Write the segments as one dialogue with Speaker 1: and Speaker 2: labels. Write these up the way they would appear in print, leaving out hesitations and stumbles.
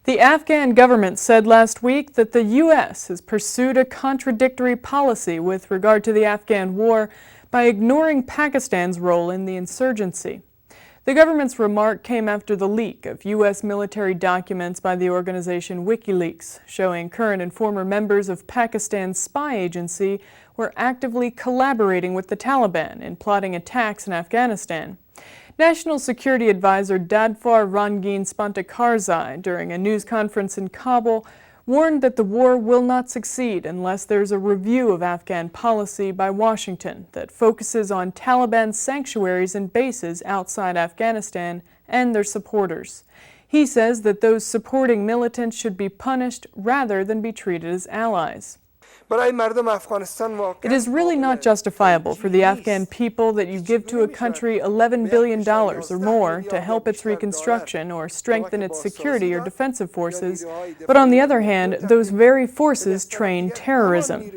Speaker 1: The Afghan government said last week that the U.S. has pursued a contradictory policy with regard to the Afghan war by ignoring Pakistan's role in the insurgency. The government's remark came after the leak of U.S. military documents by the organization WikiLeaks, showing current and former members of Pakistan's spy agency were actively collaborating with the Taliban in plotting attacks in Afghanistan. National Security Advisor Dadfar Rangin Spantacarzai, during a news conference in Kabul, warned that the war will not succeed unless there's a review of Afghan policy by Washington that focuses on Taliban sanctuaries and bases outside Afghanistan and their supporters. He says that those supporting militants should be punished rather than be treated as allies. It is really not justifiable for the Afghan people that you give to a country $11 billion or more to help its reconstruction or strengthen its security or defensive forces, but on the other hand, those very forces train terrorism.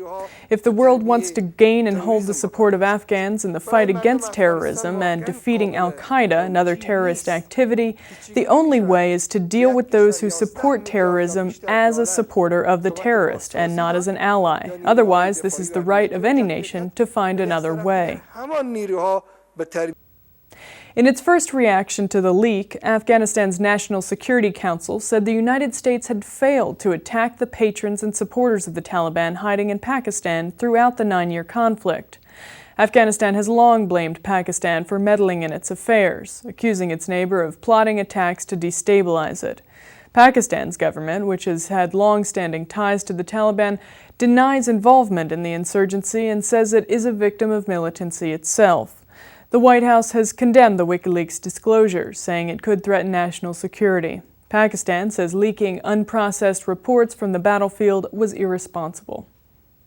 Speaker 1: If the world wants to gain and hold the support of Afghans in the fight against terrorism and defeating al-Qaeda and other terrorist activity, the only way is to deal with those who support terrorism as a supporter of the terrorist and not as an ally. Otherwise, this is the right of any nation to find another way. In its first reaction to the leak, Afghanistan's National Security Council said the United States had failed to attack the patrons and supporters of the Taliban hiding in Pakistan throughout the 9-year conflict. Afghanistan has long blamed Pakistan for meddling in its affairs, accusing its neighbor of plotting attacks to destabilize it. Pakistan's government, which has had long-standing ties to the Taliban, denies involvement in the insurgency and says it is a victim of militancy itself. The White House has condemned the WikiLeaks disclosures, saying it could threaten national security. Pakistan says leaking unprocessed reports from the battlefield was irresponsible.